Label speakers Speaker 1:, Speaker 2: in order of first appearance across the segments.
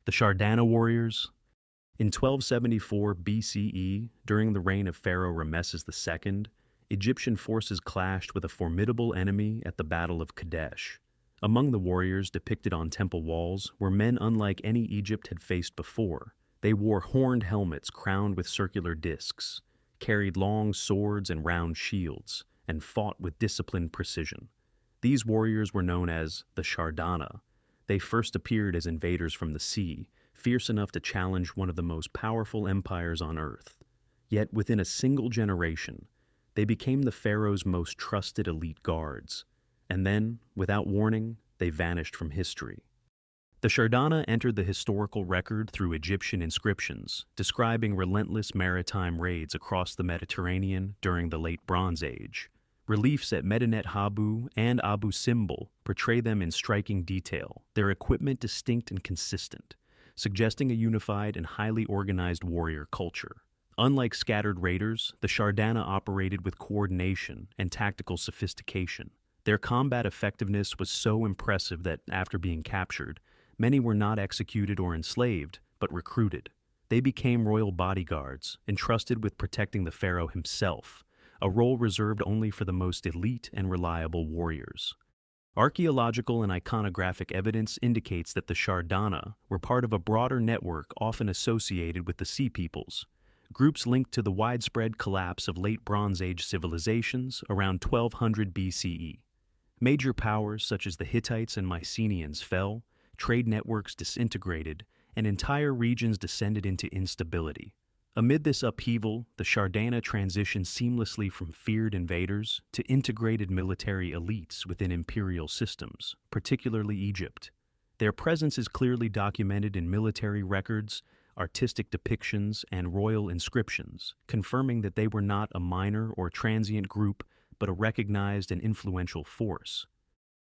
Speaker 1: The Shardana Warriors. In 1274 BCE, during the reign of Pharaoh Rameses II, Egyptian forces clashed with a formidable enemy at the Battle of Kadesh. Among the warriors depicted on temple walls were men unlike any Egypt had faced before. They wore horned helmets crowned with circular discs, carried long swords and round shields, and fought with disciplined precision. These warriors were known as the Shardana. They first appeared as invaders from the sea, fierce enough to challenge one of the most powerful empires on earth. Yet within a single generation, they became the pharaoh's most trusted elite guards. And then, without warning, they vanished from history. The Shardana entered the historical record through Egyptian inscriptions, describing relentless maritime raids across the Mediterranean during the Late Bronze Age. Reliefs at Medinet Habu and Abu Simbel portray them in striking detail, their equipment distinct and consistent, suggesting a unified and highly organized warrior culture. Unlike scattered raiders, the Shardana operated with coordination and tactical sophistication. Their combat effectiveness was so impressive that, after being captured, many were not executed or enslaved, but recruited. They became royal bodyguards, entrusted with protecting the pharaoh himself, a role reserved only for the most elite and reliable warriors. Archaeological and iconographic evidence indicates that the Shardana were part of a broader network often associated with the Sea Peoples, groups linked to the widespread collapse of late Bronze Age civilizations around 1200 BCE. Major powers such as the Hittites and Mycenaeans fell, trade networks disintegrated, and entire regions descended into instability. Amid this upheaval, the Shardana transitioned seamlessly from feared invaders to integrated military elites within imperial systems, particularly Egypt. Their presence is clearly documented in military records, artistic depictions, and royal inscriptions, confirming that they were not a minor or transient group, but a recognized and influential force.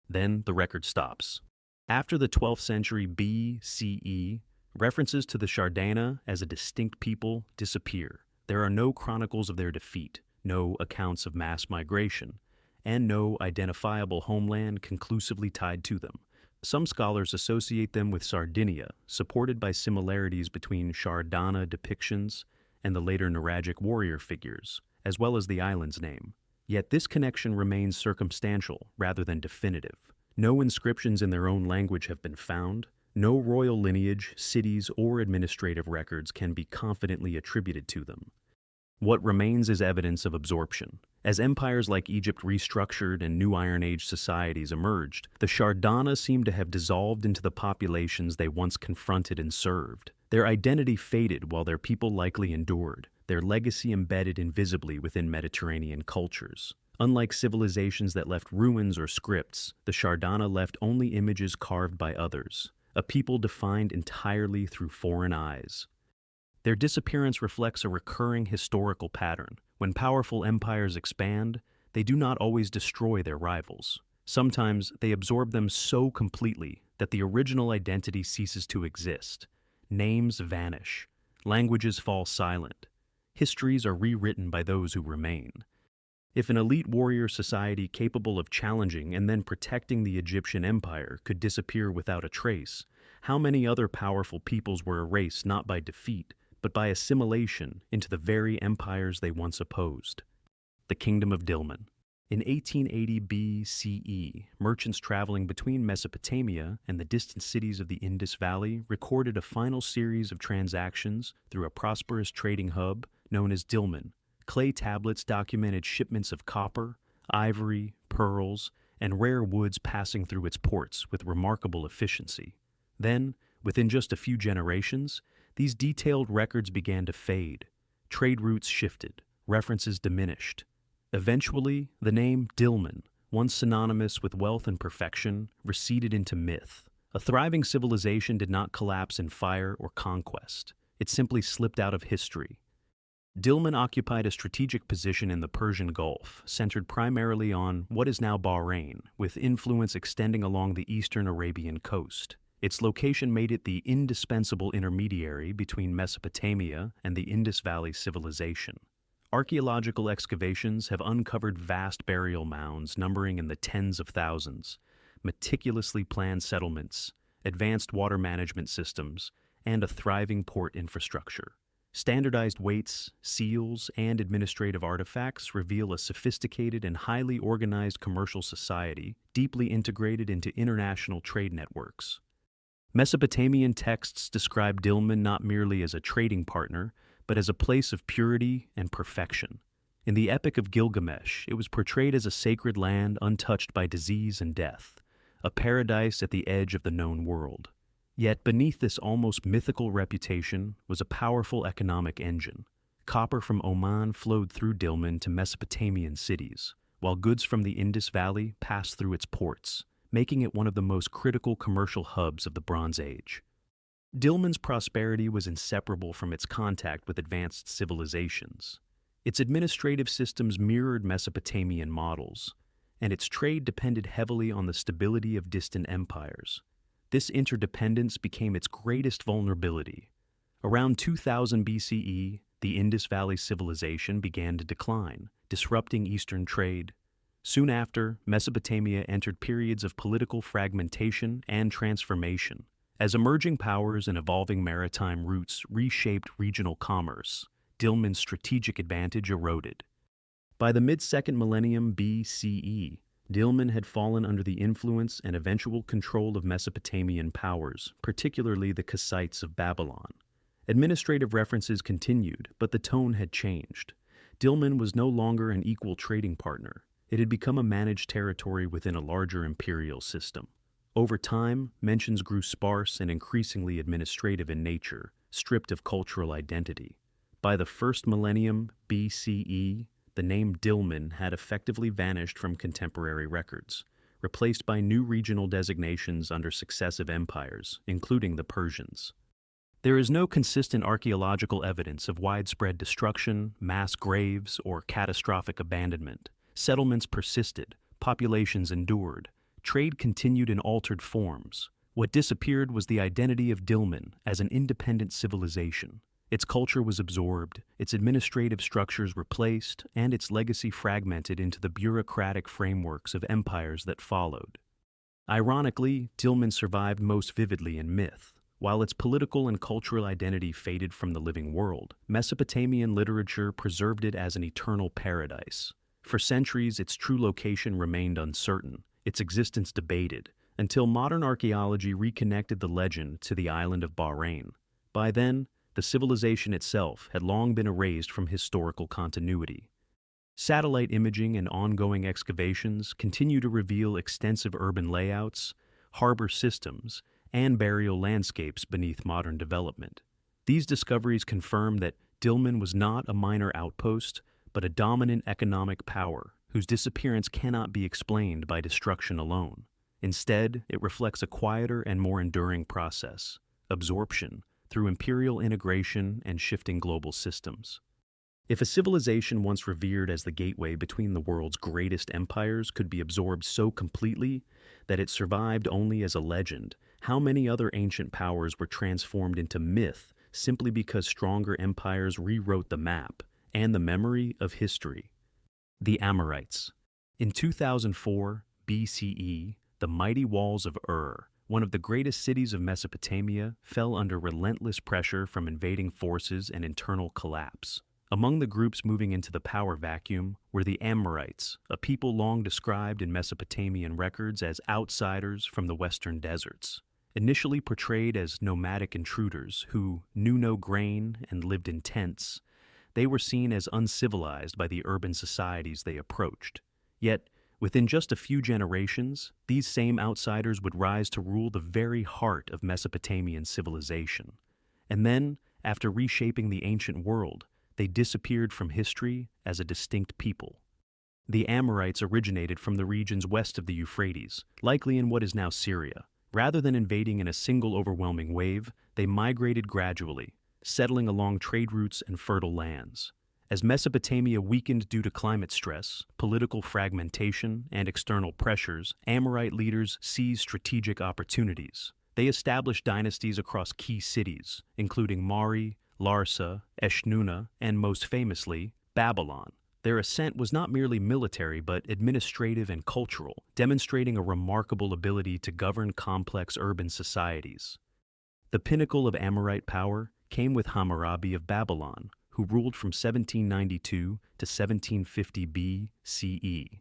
Speaker 1: Then the record stops. After the 12th century BCE, references to the Shardana as a distinct people disappear. There are no chronicles of their defeat, no accounts of mass migration, and no identifiable homeland conclusively tied to them. Some scholars associate them with Sardinia, supported by similarities between Shardana depictions and the later Nuragic warrior figures, as well as the island's name. Yet this connection remains circumstantial rather than definitive. No inscriptions in their own language have been found. No royal lineage, cities, or administrative records can be confidently attributed to them. What remains is evidence of absorption. As empires like Egypt restructured and new Iron Age societies emerged, the Shardana seem to have dissolved into the populations they once confronted and served. Their identity faded while their people likely endured, their legacy embedded invisibly within Mediterranean cultures. Unlike civilizations that left ruins or scripts, the Shardana left only images carved by others, a people defined entirely through foreign eyes. Their disappearance reflects a recurring historical pattern. When powerful empires expand, they do not always destroy their rivals. Sometimes they absorb them so completely that the original identity ceases to exist. Names vanish. Languages fall silent. Histories are rewritten by those who remain. If an elite warrior society capable of challenging and then protecting the Egyptian empire could disappear without a trace, how many other powerful peoples were erased not by defeat, but by assimilation into the very empires they once opposed? The Kingdom of Dilmun. In 1880 BCE, merchants traveling between Mesopotamia and the distant cities of the Indus Valley recorded a final series of transactions through a prosperous trading hub known as Dilmun. Clay tablets documented shipments of copper, ivory, pearls, and rare woods passing through its ports with remarkable efficiency. Then, within just a few generations, these detailed records began to fade. Trade routes shifted, references diminished. Eventually, the name Dilmun, once synonymous with wealth and perfection, receded into myth. A thriving civilization did not collapse in fire or conquest. It simply slipped out of history. Dilmun occupied a strategic position in the Persian Gulf, centered primarily on what is now Bahrain, with influence extending along the eastern Arabian coast. Its location made it the indispensable intermediary between Mesopotamia and the Indus Valley civilization. Archaeological excavations have uncovered vast burial mounds numbering in the tens of thousands, meticulously planned settlements, advanced water management systems, and a thriving port infrastructure. Standardized weights, seals, and administrative artifacts reveal a sophisticated and highly organized commercial society, deeply integrated into international trade networks. Mesopotamian texts describe Dilmun not merely as a trading partner, but as a place of purity and perfection. In the Epic of Gilgamesh, it was portrayed as a sacred land untouched by disease and death, a paradise at the edge of the known world. Yet beneath this almost mythical reputation was a powerful economic engine. Copper from Oman flowed through Dilmun to Mesopotamian cities, while goods from the Indus Valley passed through its ports, making it one of the most critical commercial hubs of the Bronze Age. Dilmun's prosperity was inseparable from its contact with advanced civilizations. Its administrative systems mirrored Mesopotamian models, and its trade depended heavily on the stability of distant empires. This interdependence became its greatest vulnerability. Around 2000 BCE, the Indus Valley civilization began to decline, disrupting Eastern trade. Soon after, Mesopotamia entered periods of political fragmentation and transformation, as emerging powers and evolving maritime routes reshaped regional commerce. Dilmun's strategic advantage eroded. By the mid-second millennium BCE, Dilmun had fallen under the influence and eventual control of Mesopotamian powers, particularly the Kassites of Babylon. Administrative references continued, but the tone had changed. Dilmun was no longer an equal trading partner. It had become a managed territory within a larger imperial system. Over time, mentions grew sparse and increasingly administrative in nature, stripped of cultural identity. By the first millennium BCE, the name Dilmun had effectively vanished from contemporary records, replaced by new regional designations under successive empires, including the Persians. There is no consistent archaeological evidence of widespread destruction, mass graves, or catastrophic abandonment. Settlements persisted, populations endured, trade continued in altered forms. What disappeared was the identity of Dilmun as an independent civilization. Its culture was absorbed, its administrative structures replaced, and its legacy fragmented into the bureaucratic frameworks of empires that followed. Ironically, Dilmun survived most vividly in myth. While its political and cultural identity faded from the living world, Mesopotamian literature preserved it as an eternal paradise. For centuries, its true location remained uncertain, its existence debated, until modern archaeology reconnected the legend to the island of Bahrain. By then, the civilization itself had long been erased from historical continuity. Satellite imaging and ongoing excavations continue to reveal extensive urban layouts, harbor systems, and burial landscapes beneath modern development. These discoveries confirm that Dilmun was not a minor outpost, but a dominant economic power whose disappearance cannot be explained by destruction alone. Instead, it reflects a quieter and more enduring process: absorption through imperial integration and shifting global systems. If a civilization once revered as the gateway between the world's greatest empires could be absorbed so completely that it survived only as a legend, how many other ancient powers were transformed into myth simply because stronger empires rewrote the map and the memory of history? The Amorites. In 2004 BCE, the mighty walls of Ur, one of the greatest cities of Mesopotamia, fell under relentless pressure from invading forces and internal collapse. Among the groups moving into the power vacuum were the Amorites, a people long described in Mesopotamian records as outsiders from the western deserts. Initially portrayed as nomadic intruders who knew no grain and lived in tents, they were seen as uncivilized by the urban societies they approached. Yet, within just a few generations, these same outsiders would rise to rule the very heart of Mesopotamian civilization. And then, after reshaping the ancient world, they disappeared from history as a distinct people. The Amorites originated from the regions west of the Euphrates, likely in what is now Syria. Rather than invading in a single overwhelming wave, they migrated gradually, settling along trade routes and fertile lands. As Mesopotamia weakened due to climate stress, political fragmentation, and external pressures, Amorite leaders seized strategic opportunities. They established dynasties across key cities, including Mari, Larsa, Eshnunna, and most famously, Babylon, Their ascent was not merely military but administrative and cultural, demonstrating a remarkable ability to govern complex urban societies. The pinnacle of Amorite power came with Hammurabi of Babylon, who ruled from 1792 to 1750 BCE.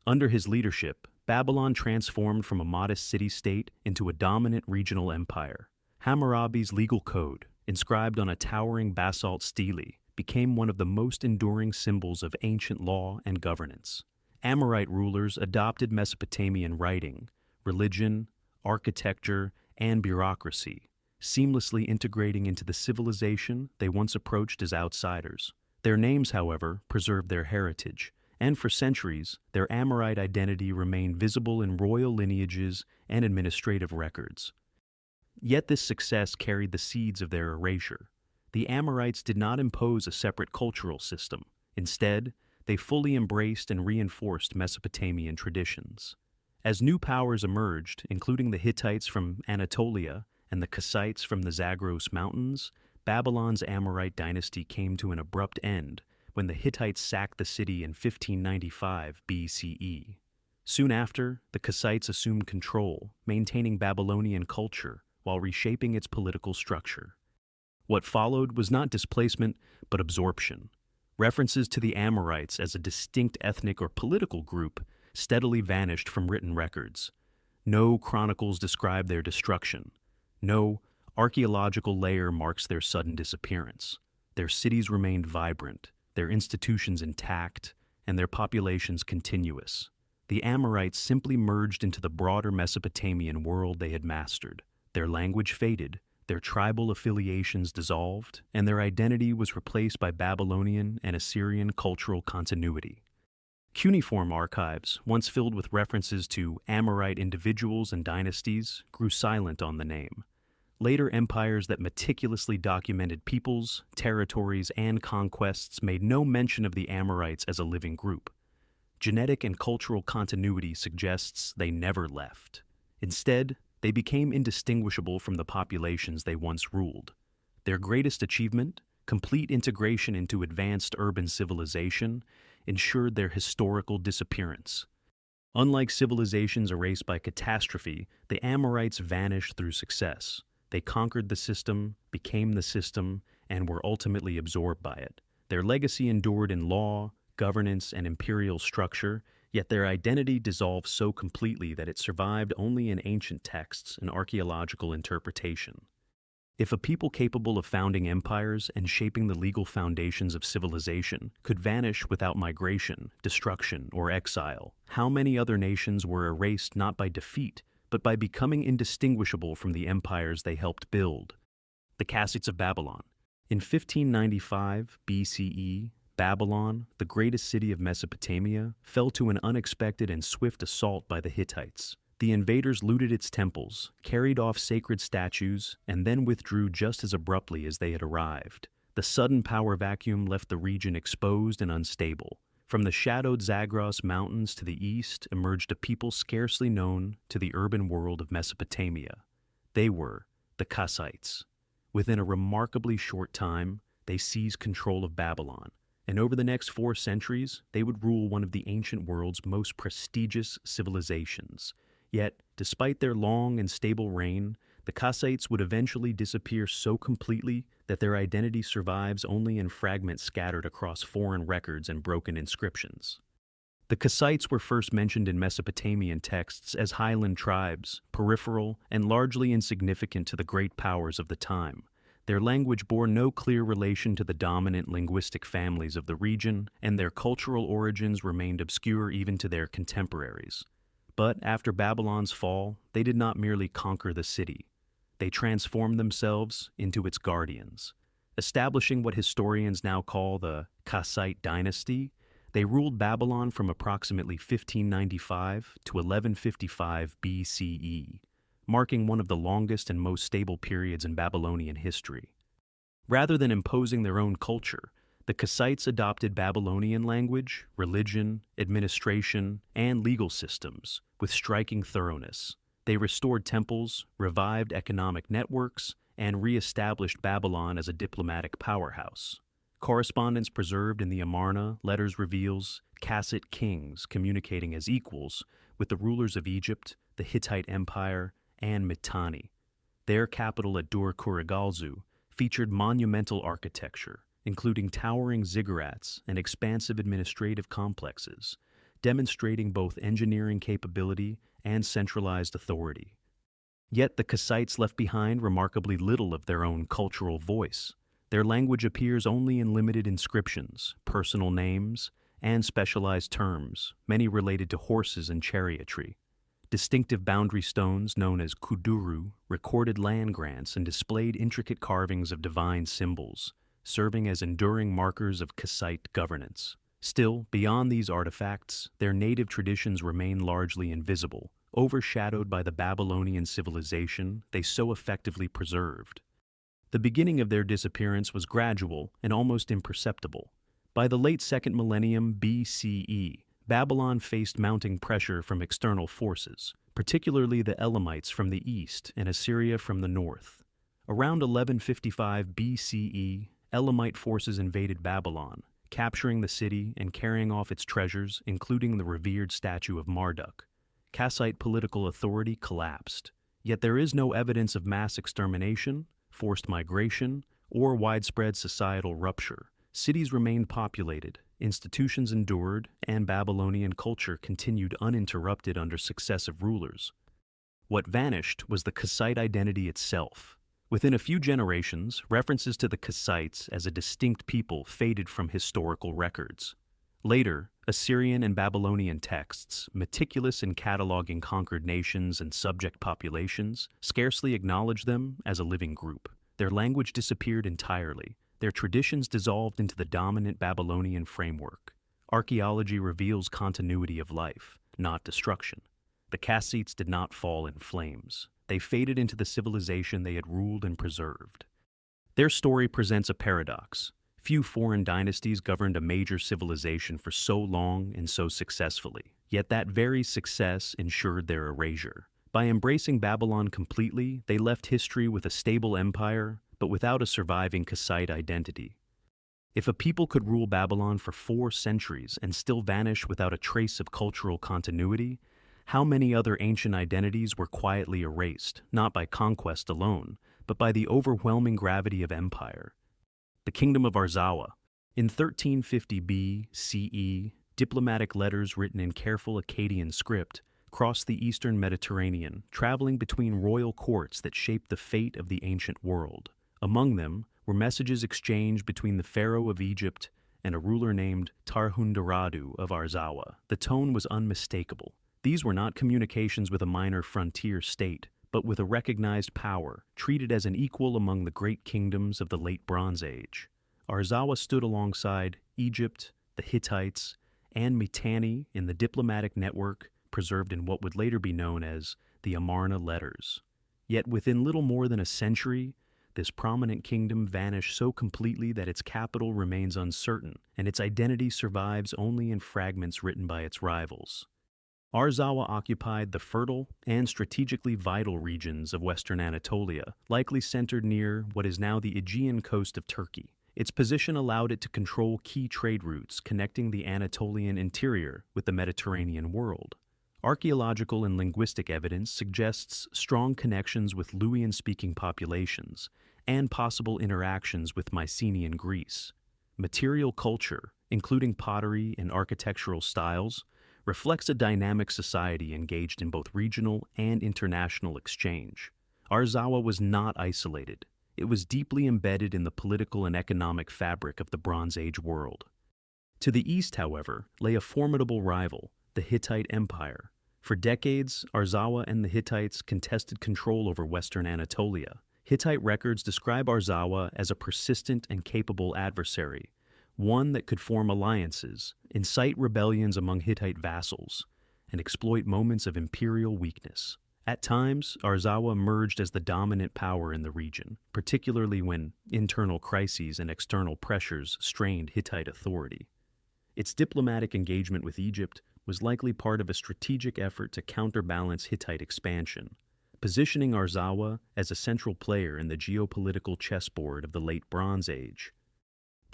Speaker 1: Under his leadership, Babylon transformed from a modest city-state into a dominant regional empire. Hammurabi's legal code, inscribed on a towering basalt stele, became one of the most enduring symbols of ancient law and governance. Amorite rulers adopted Mesopotamian writing, religion, architecture, and bureaucracy, seamlessly integrating into the civilization they once approached as outsiders. Their names, however, preserved their heritage, and for centuries, their Amorite identity remained visible in royal lineages and administrative records. Yet this success carried the seeds of their erasure. The Amorites did not impose a separate cultural system. Instead, they fully embraced and reinforced Mesopotamian traditions. As new powers emerged, including the Hittites from Anatolia and the Kassites from the Zagros Mountains, Babylon's Amorite dynasty came to an abrupt end when the Hittites sacked the city in 1595 BCE. Soon after, the Kassites assumed control, maintaining Babylonian culture while reshaping its political structure. What followed was not displacement, but absorption. References to the Amorites as a distinct ethnic or political group steadily vanished from written records. No chronicles describe their destruction. No archaeological layer marks their sudden disappearance. Their cities remained vibrant, their institutions intact, and their populations continuous. The Amorites simply merged into the broader Mesopotamian world they had mastered. Their language faded, their tribal affiliations dissolved, and their identity was replaced by Babylonian and Assyrian cultural continuity. Cuneiform archives, once filled with references to Amorite individuals and dynasties, grew silent on the name. Later empires that meticulously documented peoples, territories, and conquests made no mention of the Amorites as a living group. Genetic and cultural continuity suggests they never left. Instead, they became indistinguishable from the populations they once ruled. Their greatest achievement, complete integration into advanced urban civilization, ensured their historical disappearance. Unlike civilizations erased by catastrophe, the Amorites vanished through success. They conquered the system, became the system, and were ultimately absorbed by it. Their legacy endured in law, governance, and imperial structure, yet their identity dissolved so completely that it survived only in ancient texts and archaeological interpretation. If a people capable of founding empires and shaping the legal foundations of civilization could vanish without migration, destruction, or exile, how many other nations were erased not by defeat, but by becoming indistinguishable from the empires they helped build? The Kassites of Babylon. In 1595 BCE, Babylon, the greatest city of Mesopotamia, fell to an unexpected and swift assault by the Hittites. The invaders looted its temples, carried off sacred statues, and then withdrew just as abruptly as they had arrived. The sudden power vacuum left the region exposed and unstable. From the shadowed Zagros Mountains to the east emerged a people scarcely known to the urban world of Mesopotamia. They were the Kassites. Within a remarkably short time, they seized control of Babylon, and over the next 4 centuries, they would rule one of the ancient world's most prestigious civilizations. Yet, despite their long and stable reign, the Kassites would eventually disappear so completely that their identity survives only in fragments scattered across foreign records and broken inscriptions. The Kassites were first mentioned in Mesopotamian texts as highland tribes, peripheral and largely insignificant to the great powers of the time. Their language bore no clear relation to the dominant linguistic families of the region, and their cultural origins remained obscure even to their contemporaries. But after Babylon's fall, they did not merely conquer the city. They transformed themselves into its guardians. Establishing what historians now call the Kassite dynasty, they ruled Babylon from approximately 1595 to 1155 BCE, marking one of the longest and most stable periods in Babylonian history. Rather than imposing their own culture, the Kassites adopted Babylonian language, religion, administration, and legal systems with striking thoroughness. They restored temples, revived economic networks, and re-established Babylon as a diplomatic powerhouse. Correspondence preserved in the Amarna letters reveals Kassite kings communicating as equals with the rulers of Egypt, the Hittite Empire, and Mitanni. Their capital at Dur-Kurigalzu featured monumental architecture, including towering ziggurats and expansive administrative complexes, demonstrating both engineering capability and centralized authority. Yet the Kassites left behind remarkably little of their own cultural voice. Their language appears only in limited inscriptions, personal names, and specialized terms, many related to horses and chariotry. Distinctive boundary stones known as kuduru recorded land grants and displayed intricate carvings of divine symbols, serving as enduring markers of Kassite governance. Still, beyond these artifacts, their native traditions remain largely invisible, overshadowed by the Babylonian civilization they so effectively preserved. The beginning of their disappearance was gradual and almost imperceptible. By the late 2nd millennium BCE, Babylon faced mounting pressure from external forces, particularly the Elamites from the east and Assyria from the north. Around 1155 BCE, Elamite forces invaded Babylon, capturing the city and carrying off its treasures, including the revered statue of Marduk. Kassite political authority collapsed, yet there is no evidence of mass extermination, forced migration, or widespread societal rupture. Cities remained populated, institutions endured, and Babylonian culture continued uninterrupted under successive rulers. What vanished was the Kassite identity itself. Within a few generations, references to the Kassites as a distinct people faded from historical records. Later, Assyrian and Babylonian texts, meticulous in cataloging conquered nations and subject populations, scarcely acknowledged them as a living group. Their language disappeared entirely. Their traditions dissolved into the dominant Babylonian framework. Archaeology reveals continuity of life, not destruction. The Kassites did not fall in flames. They faded into the civilization they had ruled and preserved. Their story presents a paradox. Few foreign dynasties governed a major civilization for so long and so successfully, yet that very success ensured their erasure. By embracing Babylon completely, they left history with a stable empire, but without a surviving Kassite identity. If a people could rule Babylon for 4 centuries and still vanish without a trace of cultural continuity, how many other ancient identities were quietly erased, not by conquest alone, but by the overwhelming gravity of empire? The Kingdom of Arzawa. In 1350 BCE, diplomatic letters written in careful Akkadian script crossed the eastern Mediterranean, traveling between royal courts that shaped the fate of the ancient world. Among them were messages exchanged between the pharaoh of Egypt and a ruler named Tarhundaradu of Arzawa. The tone was unmistakable. These were not communications with a minor frontier state, but with a recognized power, treated as an equal among the great kingdoms of the late Bronze Age. Arzawa stood alongside Egypt, the Hittites, and Mitanni in the diplomatic network preserved in what would later be known as the Amarna letters. Yet within little more than a century, this prominent kingdom vanished so completely that its capital remains uncertain, and its identity survives only in fragments written by its rivals. Arzawa occupied the fertile and strategically vital regions of western Anatolia, likely centered near what is now the Aegean coast of Turkey. Its position allowed it to control key trade routes connecting the Anatolian interior with the Mediterranean world. Archaeological and linguistic evidence suggests strong connections with Luwian-speaking populations and possible interactions with Mycenaean Greece. Material culture, including pottery and architectural styles, reflects a dynamic society engaged in both regional and international exchange. Arzawa was not isolated. It was deeply embedded in the political and economic fabric of the Bronze Age world. To the east, however, lay a formidable rival, the Hittite Empire. For decades, Arzawa and the Hittites contested control over western Anatolia. Hittite records describe Arzawa as a persistent and capable adversary, one that could form alliances, incite rebellions among Hittite vassals, and exploit moments of imperial weakness. At times, Arzawa emerged as the dominant power in the region, particularly when internal crises and external pressures strained Hittite authority. Its diplomatic engagement with Egypt was likely part of a strategic effort to counterbalance Hittite expansion, positioning Arzawa as a central player in the geopolitical chessboard of the late Bronze Age.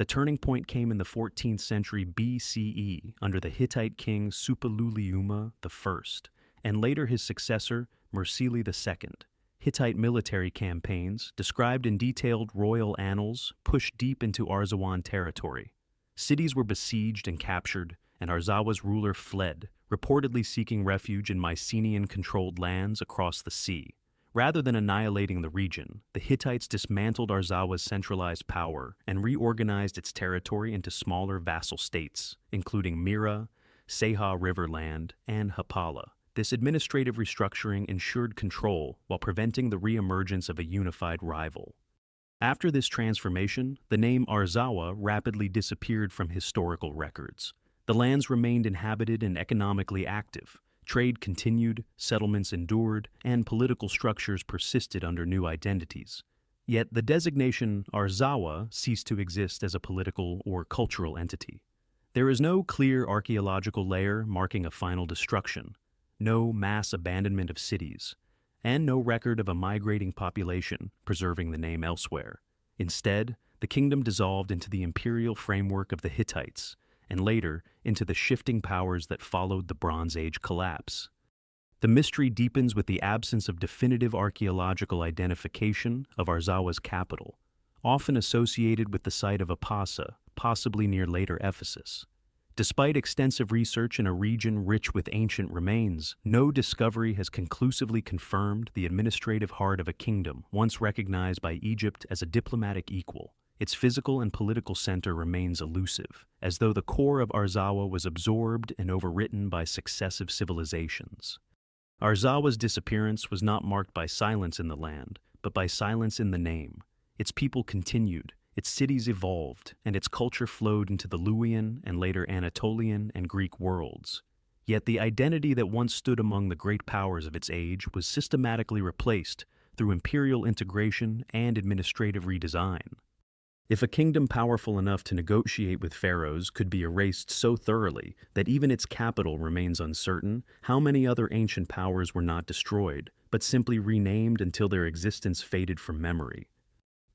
Speaker 1: The turning point came in the 14th century BCE under the Hittite king Suppiluliuma I, and later his successor, Mursili II. Hittite military campaigns, described in detailed royal annals, pushed deep into Arzawan territory. Cities were besieged and captured, and Arzawa's ruler fled, reportedly seeking refuge in Mycenaean-controlled lands across the sea. Rather than annihilating the region, the Hittites dismantled Arzawa's centralized power and reorganized its territory into smaller vassal states, including Mira, Seha Riverland, and Hapala. This administrative restructuring ensured control while preventing the reemergence of a unified rival. After this transformation, the name Arzawa rapidly disappeared from historical records. The lands remained inhabited and economically active. Trade continued, settlements endured, and political structures persisted under new identities. Yet the designation Arzawa ceased to exist as a political or cultural entity. There is no clear archaeological layer marking a final destruction, no mass abandonment of cities, and no record of a migrating population preserving the name elsewhere. Instead, the kingdom dissolved into the imperial framework of the Hittites, and later into the shifting powers that followed the Bronze Age collapse. The mystery deepens with the absence of definitive archaeological identification of Arzawa's capital, often associated with the site of Apasa, possibly near later Ephesus. Despite extensive research in a region rich with ancient remains, no discovery has conclusively confirmed the administrative heart of a kingdom once recognized by Egypt as a diplomatic equal. Its physical and political center remains elusive, as though the core of Arzawa was absorbed and overwritten by successive civilizations. Arzawa's disappearance was not marked by silence in the land, but by silence in the name. Its people continued, its cities evolved, and its culture flowed into the Luwian and later Anatolian and Greek worlds. Yet the identity that once stood among the great powers of its age was systematically replaced through imperial integration and administrative redesign. If a kingdom powerful enough to negotiate with pharaohs could be erased so thoroughly that even its capital remains uncertain, how many other ancient powers were not destroyed, but simply renamed until their existence faded from memory?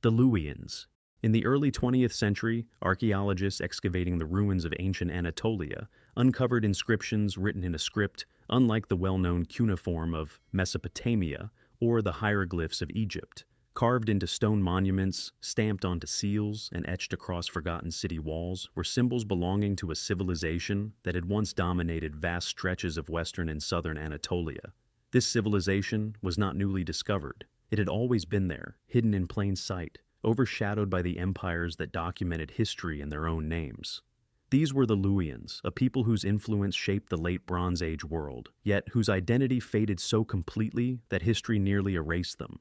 Speaker 1: The Luwians. In the early 20th century, archaeologists excavating the ruins of ancient Anatolia uncovered inscriptions written in a script unlike the well-known cuneiform of Mesopotamia or the hieroglyphs of Egypt. Carved into stone monuments, stamped onto seals, and etched across forgotten city walls were symbols belonging to a civilization that had once dominated vast stretches of western and southern Anatolia. This civilization was not newly discovered. It had always been there, hidden in plain sight, overshadowed by the empires that documented history in their own names. These were the Luwians, a people whose influence shaped the late Bronze Age world, yet whose identity faded so completely that history nearly erased them.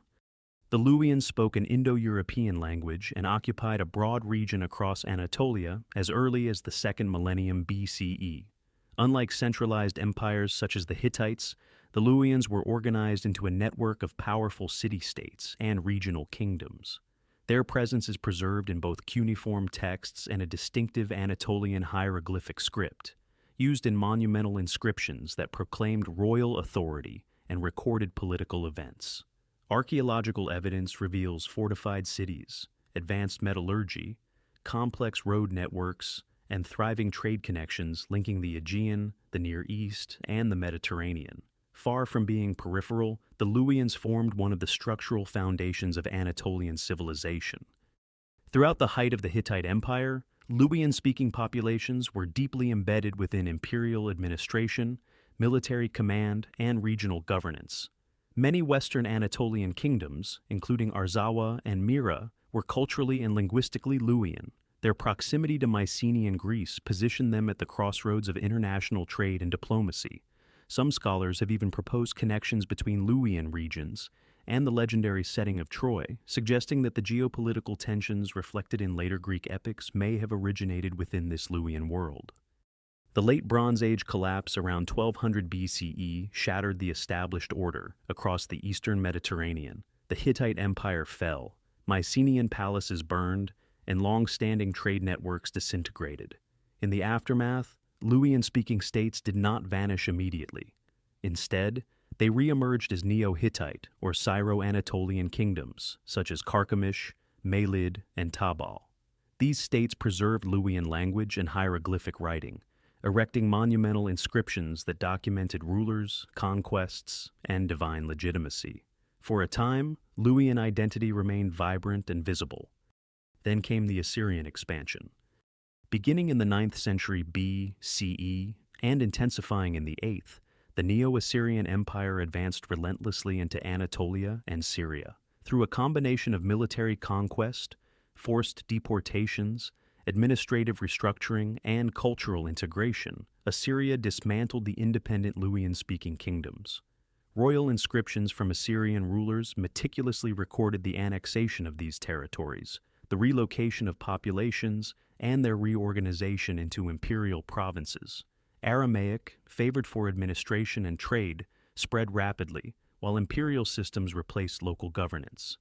Speaker 1: The Luwians spoke an Indo-European language and occupied a broad region across Anatolia as early as the 2nd millennium BCE. Unlike centralized empires such as the Hittites, the Luwians were organized into a network of powerful city-states and regional kingdoms. Their presence is preserved in both cuneiform texts and a distinctive Anatolian hieroglyphic script, used in monumental inscriptions that proclaimed royal authority and recorded political events. Archaeological evidence reveals fortified cities, advanced metallurgy, complex road networks, and thriving trade connections linking the Aegean, the Near East, and the Mediterranean. Far from being peripheral, the Luwians formed one of the structural foundations of Anatolian civilization. Throughout the height of the Hittite Empire, Luwian-speaking populations were deeply embedded within imperial administration, military command, and regional governance. Many Western Anatolian kingdoms, including Arzawa and Mira, were culturally and linguistically Luwian. Their proximity to Mycenaean Greece positioned them at the crossroads of international trade and diplomacy. Some scholars have even proposed connections between Luwian regions and the legendary setting of Troy, suggesting that the geopolitical tensions reflected in later Greek epics may have originated within this Luwian world. The late Bronze Age collapse around 1200 BCE shattered the established order across the eastern Mediterranean. The Hittite Empire fell, Mycenaean palaces burned, and long-standing trade networks disintegrated. In the aftermath, Luwian-speaking states did not vanish immediately. Instead, they re-emerged as Neo-Hittite or Syro-Anatolian kingdoms, such as Carchemish, Melid, and Tabal. These states preserved Luwian language and hieroglyphic writing, erecting monumental inscriptions that documented rulers, conquests, and divine legitimacy. For a time, Luwian identity remained vibrant and visible. Then came the Assyrian expansion. Beginning in the 9th century BCE and intensifying in the 8th, the Neo-Assyrian Empire advanced relentlessly into Anatolia and Syria. Through a combination of military conquest, forced deportations, administrative restructuring, and cultural integration, Assyria dismantled the independent Luwian-speaking kingdoms. Royal inscriptions from Assyrian rulers meticulously recorded the annexation of these territories, the relocation of populations, and their reorganization into imperial provinces. Aramaic, favored for administration and trade, spread rapidly, while imperial systems replaced local governance.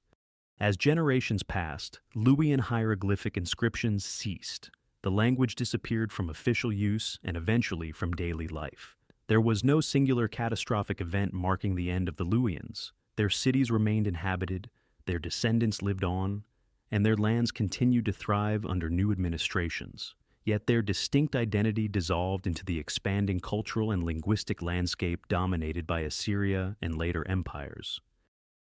Speaker 1: As generations passed, Luwian hieroglyphic inscriptions ceased. The language disappeared from official use and eventually from daily life. There was no singular catastrophic event marking the end of the Luwians. Their cities remained inhabited, their descendants lived on, and their lands continued to thrive under new administrations. Yet their distinct identity dissolved into the expanding cultural and linguistic landscape dominated by Assyria and later empires.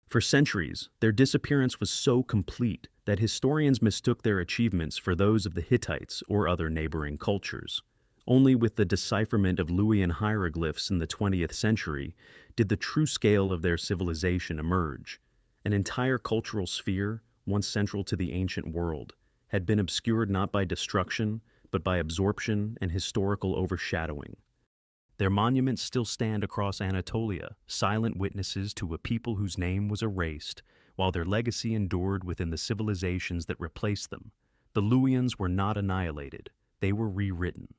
Speaker 1: For centuries, their disappearance was so complete that historians mistook their achievements for those of the Hittites or other neighboring cultures. Only with the decipherment of Luwian hieroglyphs in the 20th century did the true scale of their civilization emerge. An entire cultural sphere, once central to the ancient world, had been obscured not by destruction, but by absorption and historical overshadowing. Their monuments still stand across Anatolia, silent witnesses to a people whose name was erased, while their legacy endured within the civilizations that replaced them. The Luwians were not annihilated, they were rewritten.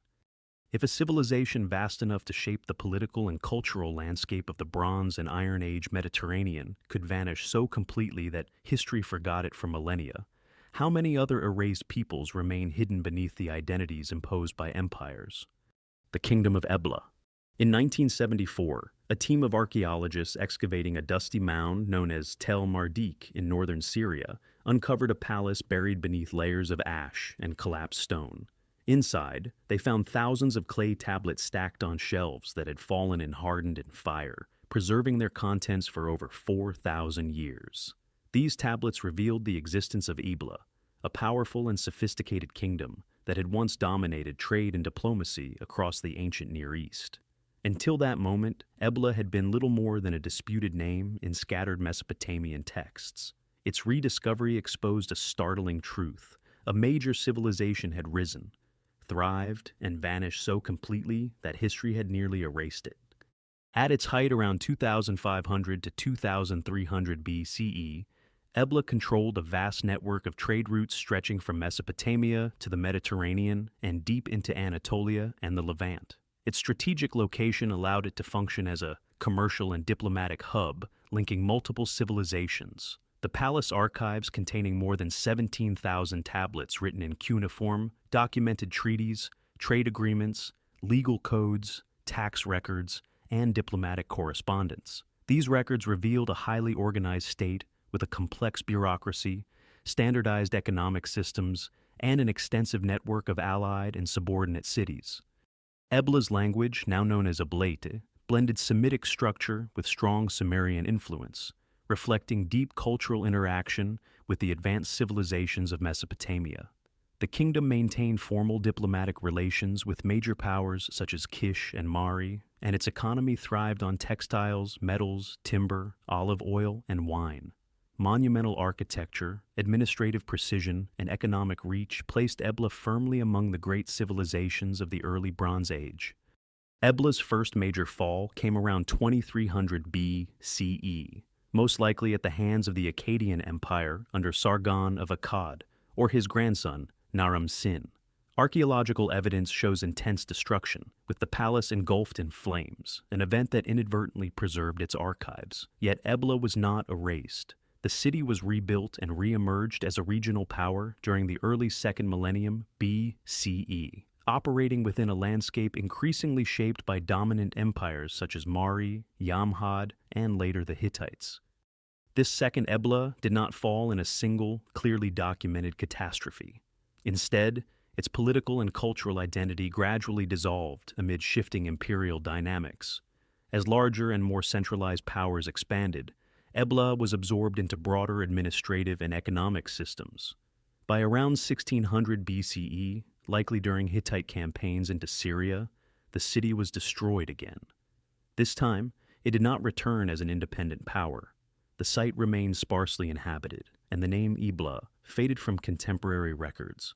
Speaker 1: If a civilization vast enough to shape the political and cultural landscape of the Bronze and Iron Age Mediterranean could vanish so completely that history forgot it for millennia, how many other erased peoples remain hidden beneath the identities imposed by empires? The Kingdom of Ebla. In 1974, a team of archaeologists excavating a dusty mound known as Tel Mardik in northern Syria uncovered a palace buried beneath layers of ash and collapsed stone. Inside, they found thousands of clay tablets stacked on shelves that had fallen and hardened in fire, preserving their contents for over 4,000 years. These tablets revealed the existence of Ebla, a powerful and sophisticated kingdom that had once dominated trade and diplomacy across the ancient Near East. Until that moment, Ebla had been little more than a disputed name in scattered Mesopotamian texts. Its rediscovery exposed a startling truth. A major civilization had risen, thrived, and vanished so completely that history had nearly erased it. At its height around 2500 to 2300 BCE, Ebla controlled a vast network of trade routes stretching from Mesopotamia to the Mediterranean and deep into Anatolia and the Levant. Its strategic location allowed it to function as a commercial and diplomatic hub, linking multiple civilizations. The palace archives, containing more than 17,000 tablets written in cuneiform, documented treaties, trade agreements, legal codes, tax records, and diplomatic correspondence. These records revealed a highly organized state with a complex bureaucracy, standardized economic systems, and an extensive network of allied and subordinate cities. Ebla's language, now known as Ablaite, blended Semitic structure with strong Sumerian influence, reflecting deep cultural interaction with the advanced civilizations of Mesopotamia. The kingdom maintained formal diplomatic relations with major powers such as Kish and Mari, and its economy thrived on textiles, metals, timber, olive oil, and wine. Monumental architecture, administrative precision, and economic reach placed Ebla firmly among the great civilizations of the early Bronze Age. Ebla's first major fall came around 2300 BCE, most likely at the hands of the Akkadian Empire under Sargon of Akkad, or his grandson, Naram-Sin. Archaeological evidence shows intense destruction, with the palace engulfed in flames, an event that inadvertently preserved its archives. Yet Ebla was not erased. The city was rebuilt and re-emerged as a regional power during the early 2nd millennium BCE, operating within a landscape increasingly shaped by dominant empires such as Mari, Yamhad, and later the Hittites. This second Ebla did not fall in a single, clearly documented catastrophe. Instead, its political and cultural identity gradually dissolved amid shifting imperial dynamics. As larger and more centralized powers expanded, Ebla was absorbed into broader administrative and economic systems. By around 1600 BCE, likely during Hittite campaigns into Syria, the city was destroyed again. This time, it did not return as an independent power. The site remained sparsely inhabited, and the name Ebla faded from contemporary records.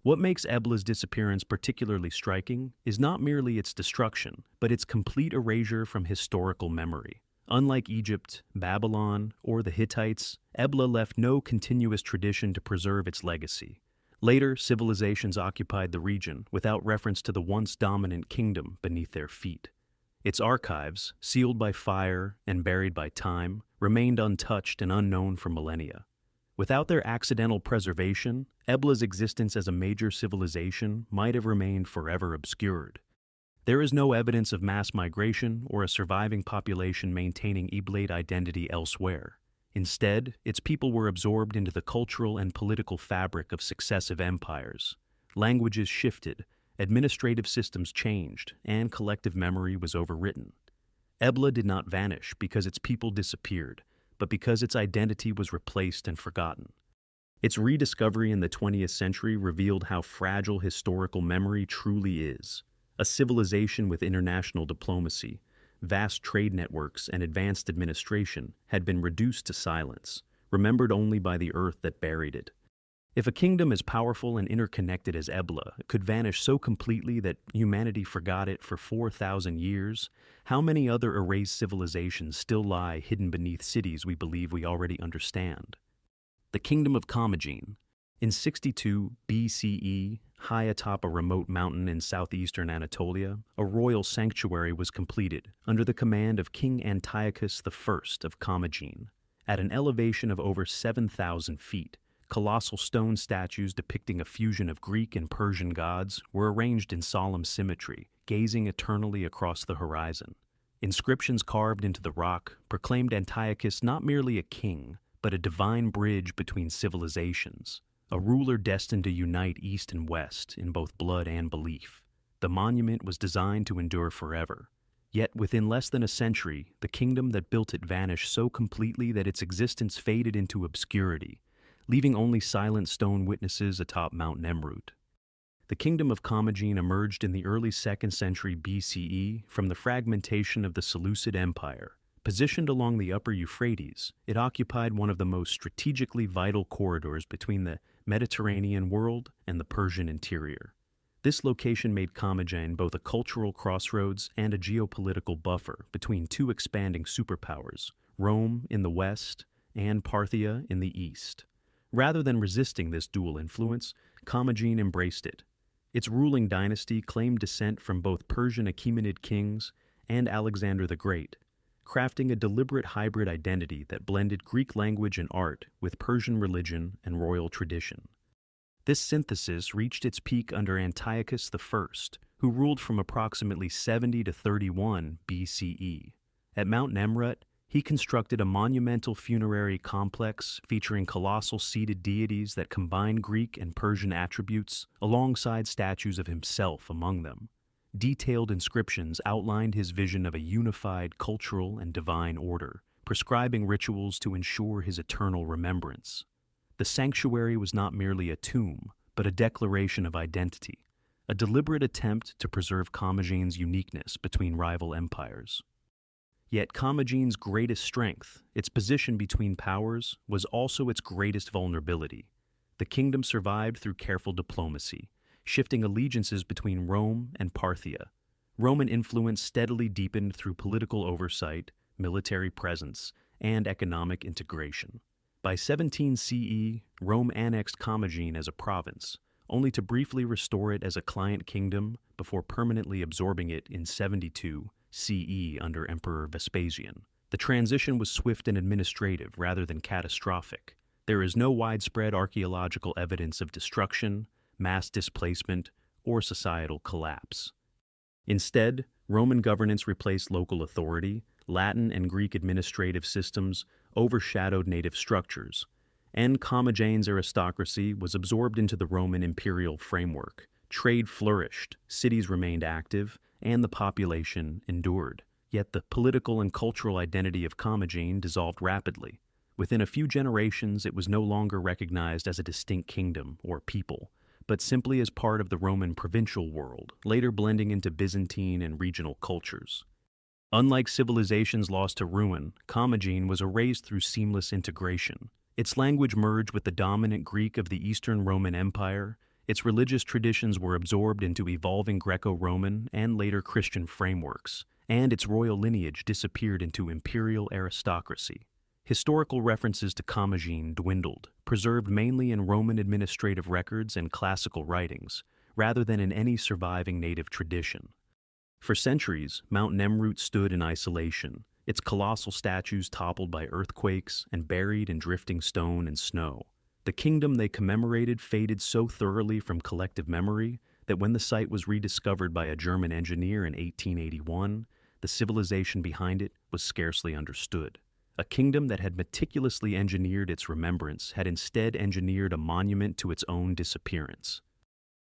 Speaker 1: What makes Ebla's disappearance particularly striking is not merely its destruction, but its complete erasure from historical memory. Unlike Egypt, Babylon, or the Hittites, Ebla left no continuous tradition to preserve its legacy. Later, civilizations occupied the region without reference to the once dominant kingdom beneath their feet. Its archives, sealed by fire and buried by time, remained untouched and unknown for millennia. Without their accidental preservation, Ebla's existence as a major civilization might have remained forever obscured. There is no evidence of mass migration or a surviving population maintaining Eblate identity elsewhere. Instead, its people were absorbed into the cultural and political fabric of successive empires. Languages shifted, administrative systems changed, and collective memory was overwritten. Ebla did not vanish because its people disappeared, but because its identity was replaced and forgotten. Its rediscovery in the 20th century revealed how fragile historical memory truly is. A civilization with international diplomacy, vast trade networks, and advanced administration had been reduced to silence, remembered only by the earth that buried it. If a kingdom as powerful and interconnected as Ebla could vanish so completely that humanity forgot it for 4,000 years, how many other erased civilizations still lie hidden beneath cities we believe we already understand? The Kingdom of Commagene. In 62 BCE, high atop a remote mountain in southeastern Anatolia, a royal sanctuary was completed under the command of King Antiochus I of Commagene. At an elevation of over 7,000 feet, colossal stone statues depicting a fusion of Greek and Persian gods were arranged in solemn symmetry, gazing eternally across the horizon. Inscriptions carved into the rock proclaimed Antiochus not merely a king, but a divine bridge between civilizations, a ruler destined to unite East and West in both blood and belief. The monument was designed to endure forever. Yet within less than a century, the kingdom that built it vanished so completely that its existence faded into obscurity, leaving only silent stone witnesses atop Mount Nemrut. The Kingdom of Commagene emerged in the early 2nd century BCE from the fragmentation of the Seleucid Empire. Positioned along the upper Euphrates, it occupied one of the most strategically vital corridors between the Mediterranean world and the Persian interior. This location made Commagene both a cultural crossroads and a geopolitical buffer between two expanding superpowers, Rome in the west and Parthia in the east. Rather than resisting this dual influence, Commagene embraced it. Its ruling dynasty claimed descent from both Persian Achaemenid kings and Alexander the Great, crafting a deliberate hybrid identity that blended Greek language and art with Persian religion and royal tradition. This synthesis reached its peak under Antiochus I, who ruled from approximately 70 to 31 BCE. At Mount Nemrut, he constructed a monumental funerary complex featuring colossal seated deities that combined Greek and Persian attributes alongside statues of himself among them. Detailed inscriptions outlined his vision of a unified cultural and divine order, prescribing rituals to ensure his eternal remembrance. The sanctuary was not merely a tomb, but a declaration of identity, a deliberate attempt to preserve Commagene's uniqueness between rival empires. Yet Commagene's greatest strength, its position between powers, was also its greatest vulnerability. The kingdom survived through careful diplomacy, shifting allegiances between Rome and Parthia. Roman influence steadily deepened through political oversight, military presence, and economic integration. By 17 CE, Rome annexed Commagene as a province, only to briefly restore it as a client kingdom before permanently absorbing it in 72 CE under Emperor Vespasian. The transition was swift and administrative rather than catastrophic. There is no widespread archaeological evidence of destruction, mass displacement, or societal collapse. Instead, Roman governance replaced local authority, Latin and Greek administrative systems overshadowed native structures, and Commagene's aristocracy was absorbed into the Roman imperial framework. Trade flourished, cities remained active, and the population endured. Yet the political and cultural identity of Commagene dissolved rapidly. Within a few generations, it was no longer recognized as a distinct kingdom or people, but simply as part of the Roman provincial world, later blending into Byzantine and regional cultures. Unlike civilizations lost to ruin, Commagene was erased through seamless integration. Its language merged with the dominant Greek of the Eastern Roman Empire. Its religious traditions were absorbed into evolving Greco-Roman and later Christian frameworks, and its royal lineage disappeared into imperial aristocracy. Historical references to Commagene dwindled, preserved mainly in Roman administrative records and classical writings, rather than in any surviving native tradition. For centuries, Mount Nemrut stood in isolation, its colossal statues toppled by earthquakes and buried in drifting stone and snow. The kingdom they commemorated faded so thoroughly from collective memory that when the site was rediscovered by a German engineer in 1881, the civilization behind it was scarcely understood. A kingdom that had meticulously engineered its remembrance had instead engineered a monument to its own disappearance.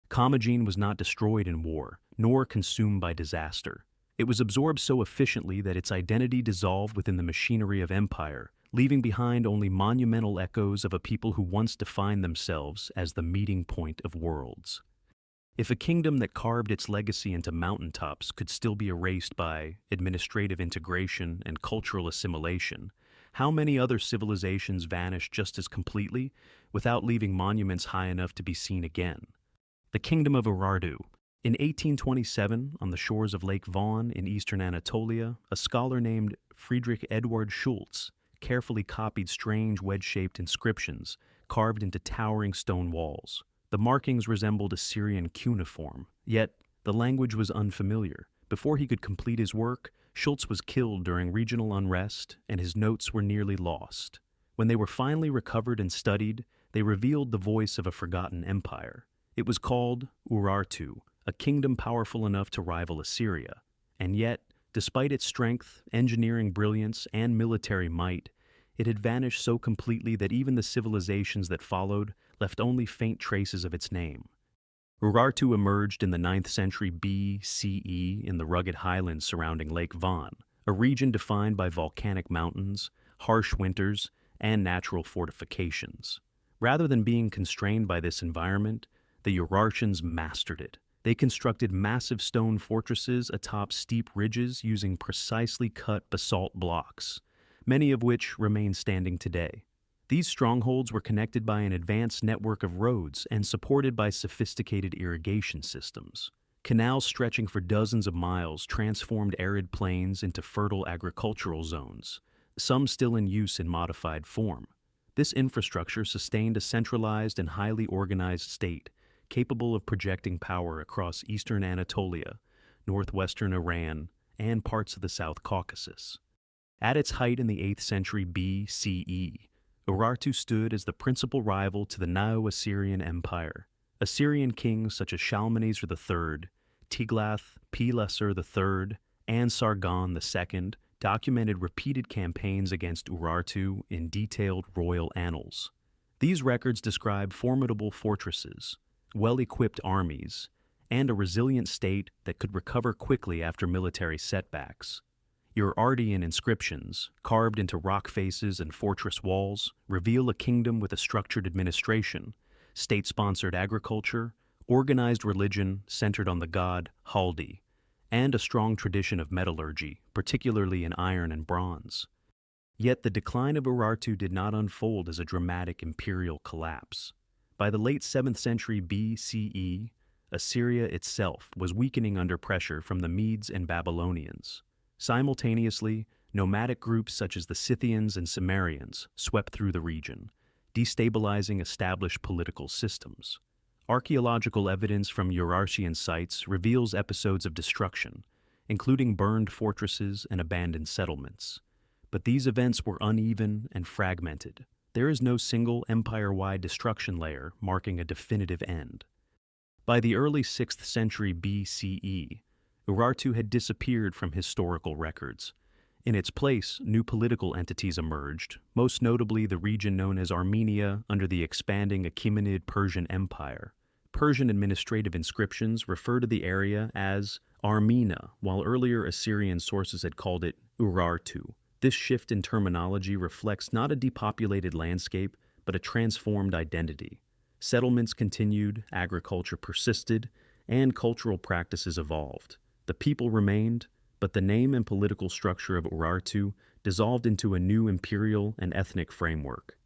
Speaker 1: Commagene was not destroyed in war, nor consumed by disaster. It was absorbed so efficiently that its identity dissolved within the machinery of empire, leaving behind only monumental echoes of a people who once defined themselves as the meeting point of worlds. If a kingdom that carved its legacy into mountaintops could still be erased by administrative integration and cultural assimilation, how many other civilizations vanished just as completely without leaving monuments high enough to be seen again? The Kingdom of Urartu. In 1827, on the shores of Lake Von in eastern Anatolia, a scholar named Friedrich Eduard Schultz carefully copied strange wedge-shaped inscriptions carved into towering stone walls. The markings resembled Assyrian cuneiform, yet the language was unfamiliar. Before he could complete his work, Schultz was killed during regional unrest, and his notes were nearly lost. When they were finally recovered and studied, they revealed the voice of a forgotten empire. It was called Urartu, a kingdom powerful enough to rival Assyria. And yet, despite its strength, engineering brilliance, and military might, it had vanished so completely that even the civilizations that followed left only faint traces of its name. Urartu emerged in the 9th century BCE in the rugged highlands surrounding Lake Van, a region defined by volcanic mountains, harsh winters, and natural fortifications. Rather than being constrained by this environment, the Urartians mastered it. They constructed massive stone fortresses atop steep ridges using precisely cut basalt blocks, many of which remain standing today. These strongholds were connected by an advanced network of roads and supported by sophisticated irrigation systems. Canals stretching for dozens of miles transformed arid plains into fertile agricultural zones, some still in use in modified form. This infrastructure sustained a centralized and highly organized state, capable of projecting power across eastern Anatolia, northwestern Iran, and parts of the South Caucasus. At its height in the 8th century BCE, Urartu stood as the principal rival to the Neo-Assyrian Empire. Assyrian kings such as Shalmaneser III, Tiglath-Pileser III, and Sargon II documented repeated campaigns against Urartu in detailed royal annals. These records describe formidable fortresses, well-equipped armies, and a resilient state that could recover quickly after military setbacks. Urartian inscriptions, carved into rock faces and fortress walls, reveal a kingdom with a structured administration, state-sponsored agriculture, organized religion centered on the god Haldi, and a strong tradition of metallurgy, particularly in iron and bronze. Yet the decline of Urartu did not unfold as a dramatic imperial collapse. By the late 7th century BCE, Assyria itself was weakening under pressure from the Medes and Babylonians. Simultaneously, nomadic groups such as the Scythians and Cimmerians swept through the region, destabilizing established political systems. Archaeological evidence from Urartian sites reveals episodes of destruction, including burned fortresses and abandoned settlements. But these events were uneven and fragmented. There is no single empire-wide destruction layer marking a definitive end. By the early 6th century BCE, Urartu had disappeared from historical records. In its place, new political entities emerged, most notably the region known as Armenia under the expanding Achaemenid Persian Empire. Persian administrative inscriptions refer to the area as Armena, while earlier Assyrian sources had called it Urartu. This shift in terminology reflects not a depopulated landscape, but a transformed identity. Settlements continued, agriculture persisted, and cultural practices evolved. The people remained, but the name and political structure of Urartu dissolved into a new imperial and ethnic framework.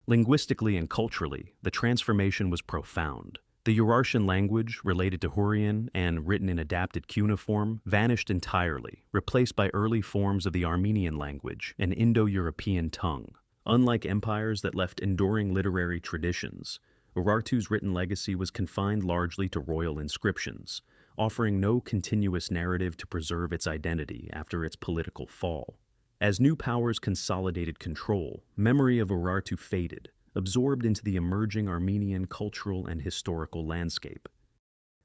Speaker 1: Linguistically and culturally, the transformation was profound. The Urartian language, related to Hurrian and written in adapted cuneiform, vanished entirely, replaced by early forms of the Armenian language, an Indo-European tongue. Unlike empires that left enduring literary traditions, Urartu's written legacy was confined largely to royal inscriptions, offering no continuous narrative to preserve its identity after its political fall. As new powers consolidated control, memory of Urartu faded, absorbed into the emerging Armenian cultural and historical landscape.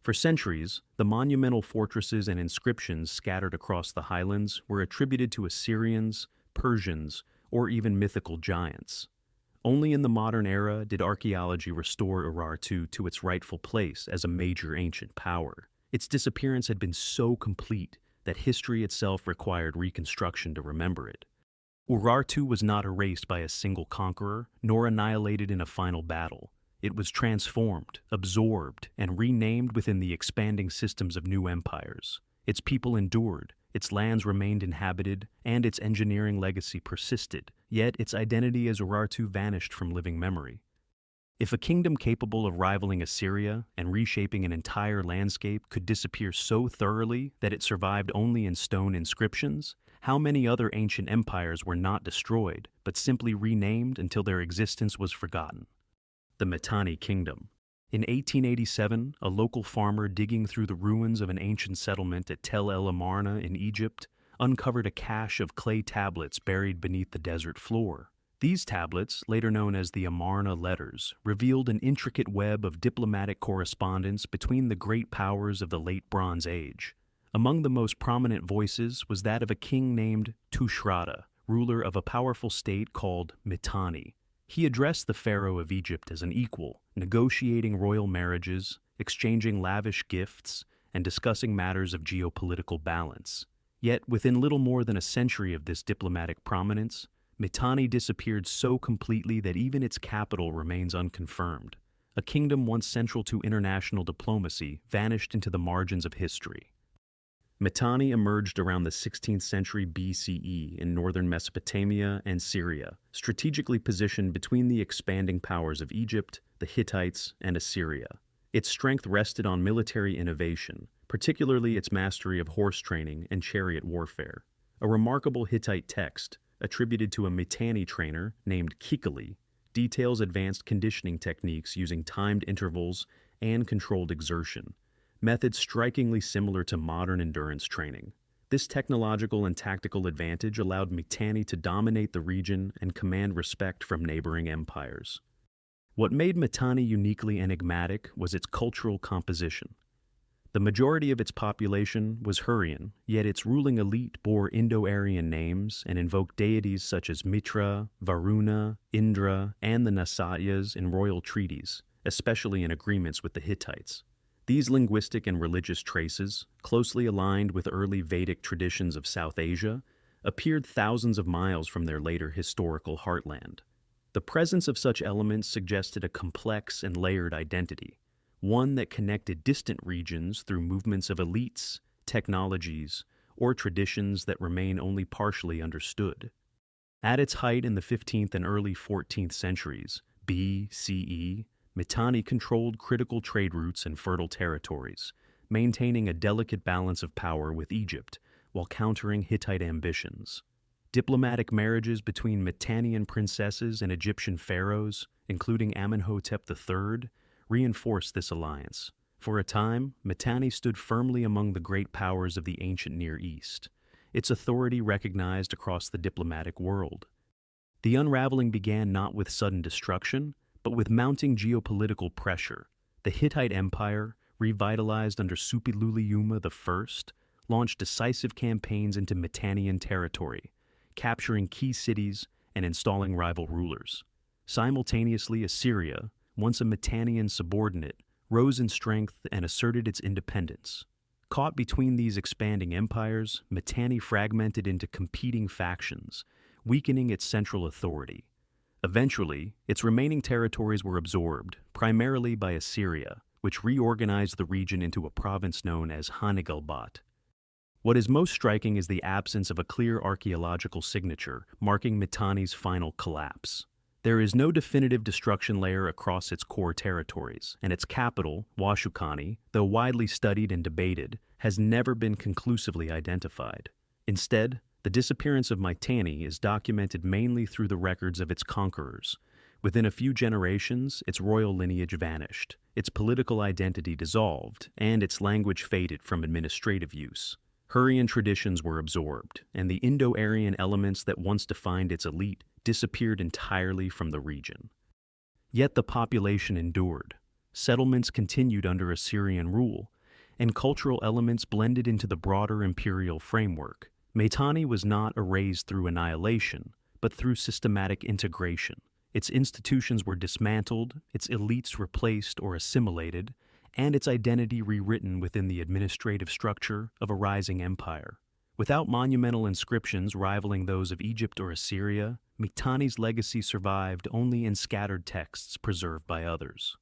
Speaker 1: For centuries, the monumental fortresses and inscriptions scattered across the highlands were attributed to Assyrians, Persians, or even mythical giants. Only in the modern era did archaeology restore Urartu to its rightful place as a major ancient power. Its disappearance had been so complete that history itself required reconstruction to remember it. Urartu was not erased by a single conqueror, nor annihilated in a final battle. It was transformed, absorbed, and renamed within the expanding systems of new empires. Its people endured, its lands remained inhabited, and its engineering legacy persisted, yet its identity as Urartu vanished from living memory. If a kingdom capable of rivaling Assyria and reshaping an entire landscape could disappear so thoroughly that it survived only in stone inscriptions, how many other ancient empires were not destroyed, but simply renamed until their existence was forgotten? The Mitanni Kingdom. In 1887, a local farmer digging through the ruins of an ancient settlement at Tel El Amarna in Egypt uncovered a cache of clay tablets buried beneath the desert floor. These tablets, later known as the Amarna letters, revealed an intricate web of diplomatic correspondence between the great powers of the Late Bronze Age. Among the most prominent voices was that of a king named Tushratta, ruler of a powerful state called Mitanni. He addressed the pharaoh of Egypt as an equal, negotiating royal marriages, exchanging lavish gifts, and discussing matters of geopolitical balance. Yet, within little more than a century of this diplomatic prominence, Mitanni disappeared so completely that even its capital remains unconfirmed. A kingdom once central to international diplomacy vanished into the margins of history. Mitanni emerged around the 16th century BCE in northern Mesopotamia and Syria, strategically positioned between the expanding powers of Egypt, the Hittites, and Assyria. Its strength rested on military innovation, particularly its mastery of horse training and chariot warfare. A remarkable Hittite text, attributed to a Mitanni trainer named Kikali, details advanced conditioning techniques using timed intervals and controlled exertion, methods strikingly similar to modern endurance training. This technological and tactical advantage allowed Mitanni to dominate the region and command respect from neighboring empires. What made Mitanni uniquely enigmatic was its cultural composition. The majority of its population was Hurrian, yet its ruling elite bore Indo-Aryan names and invoked deities such as Mitra, Varuna, Indra, and the Nasatyas in royal treaties, especially in agreements with the Hittites. These linguistic and religious traces, closely aligned with early Vedic traditions of South Asia, appeared thousands of miles from their later historical heartland. The presence of such elements suggested a complex and layered identity, one that connected distant regions through movements of elites, technologies, or traditions that remain only partially understood. At its height in the 15th and early 14th centuries, BCE, Mitanni controlled critical trade routes and fertile territories, maintaining a delicate balance of power with Egypt while countering Hittite ambitions. Diplomatic marriages between Mitannian princesses and Egyptian pharaohs, including Amenhotep III, reinforced this alliance. For a time, Mitanni stood firmly among the great powers of the ancient Near East, its authority recognized across the diplomatic world. The unraveling began not with sudden destruction, but with mounting geopolitical pressure. The Hittite Empire, revitalized under Suppiluliuma I, launched decisive campaigns into Mitannian territory, capturing key cities and installing rival rulers. Simultaneously, Assyria, once a Mitannian subordinate, rose in strength and asserted its independence. Caught between these expanding empires, Mitanni fragmented into competing factions, weakening its central authority. Eventually, its remaining territories were absorbed, primarily by Assyria, which reorganized the region into a province known as Hanigalbat. What is most striking is the absence of a clear archaeological signature marking Mitanni's final collapse. There is no definitive destruction layer across its core territories, and its capital, Washukani, though widely studied and debated, has never been conclusively identified. Instead, the disappearance of Mitanni is documented mainly through the records of its conquerors. Within a few generations, its royal lineage vanished, its political identity dissolved, and its language faded from administrative use. Hurrian traditions were absorbed, and the Indo-Aryan elements that once defined its elite disappeared entirely from the region. Yet the population endured. Settlements continued under Assyrian rule, and cultural elements blended into the broader imperial framework. Mitanni was not erased through annihilation, but through systematic integration. Its institutions were dismantled, its elites replaced or assimilated, and its identity rewritten within the administrative structure of a rising empire. Without monumental inscriptions rivaling those of Egypt or Assyria, Mitanni's legacy survived only in scattered texts preserved by others.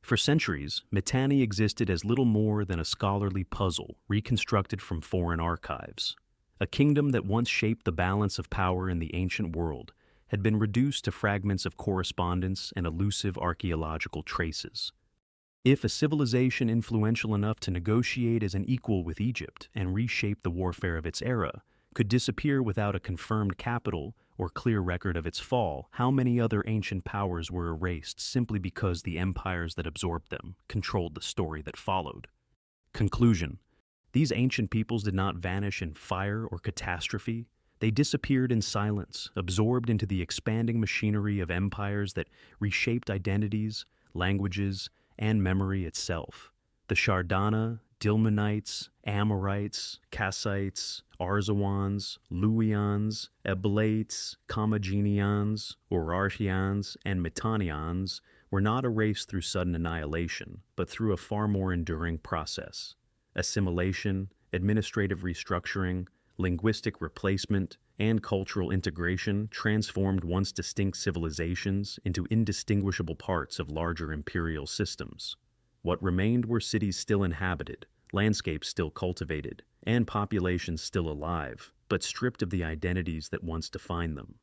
Speaker 1: For centuries, Mitanni existed as little more than a scholarly puzzle reconstructed from foreign archives. A kingdom that once shaped the balance of power in the ancient world had been reduced to fragments of correspondence and elusive archaeological traces. If a civilization influential enough to negotiate as an equal with Egypt and reshape the warfare of its era could disappear without a confirmed capital or clear record of its fall, how many other ancient powers were erased simply because the empires that absorbed them controlled the story that followed? Conclusion: these ancient peoples did not vanish in fire or catastrophe. They disappeared in silence, absorbed into the expanding machinery of empires that reshaped identities, languages, and memory itself. The Shardana, Dilmunites, Amorites, Kassites, Arzawans, Luwians, Eblates, Commagenians, Urartians, and Mitannians were not erased through sudden annihilation, but through a far more enduring process. Assimilation, administrative restructuring, linguistic replacement, and cultural integration transformed once distinct civilizations into indistinguishable parts of larger imperial systems. What remained were cities still inhabited, landscapes still cultivated, and populations still alive, but stripped of the identities that once defined them.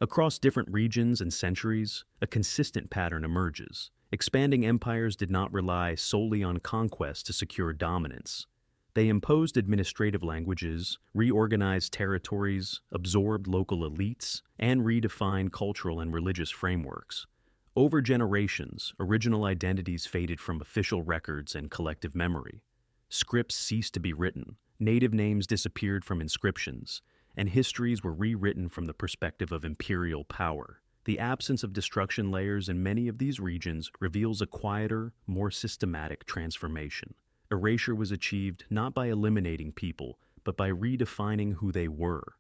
Speaker 1: Across different regions and centuries, a consistent pattern emerges. Expanding empires did not rely solely on conquest to secure dominance. They imposed administrative languages, reorganized territories, absorbed local elites, and redefined cultural and religious frameworks. Over generations, original identities faded from official records and collective memory. Scripts ceased to be written, native names disappeared from inscriptions, and histories were rewritten from the perspective of imperial power. The absence of destruction layers in many of these regions reveals a quieter, more systematic transformation. Erasure was achieved not by eliminating people, but by redefining who they were.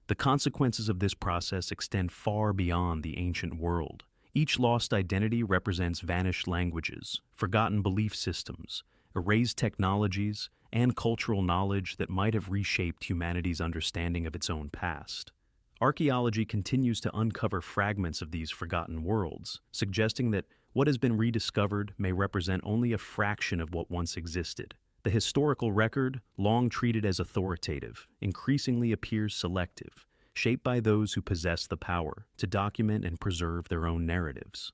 Speaker 1: The consequences of this process extend far beyond the ancient world. Each lost identity represents vanished languages, forgotten belief systems, erased technologies, and cultural knowledge that might have reshaped humanity's understanding of its own past. Archaeology continues to uncover fragments of these forgotten worlds, suggesting that what has been rediscovered may represent only a fraction of what once existed. The historical record, long treated as authoritative, increasingly appears selective, shaped by those who possess the power to document and preserve their own narratives.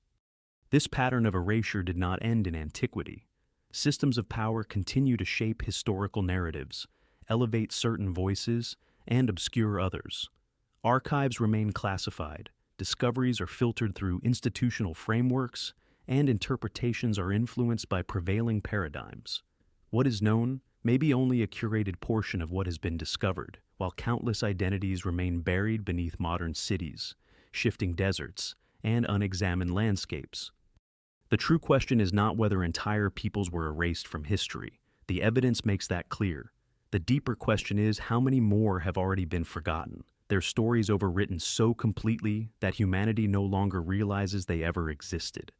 Speaker 1: This pattern of erasure did not end in antiquity. Systems of power continue to shape historical narratives, elevate certain voices, and obscure others. Archives remain classified, discoveries are filtered through institutional frameworks, and interpretations are influenced by prevailing paradigms. What is known may be only a curated portion of what has been discovered, while countless identities remain buried beneath modern cities, shifting deserts, and unexamined landscapes. The true question is not whether entire peoples were erased from history. The evidence makes that clear. The deeper question is, how many more have already been forgotten? Their stories overwritten so completely that humanity no longer realizes they ever existed.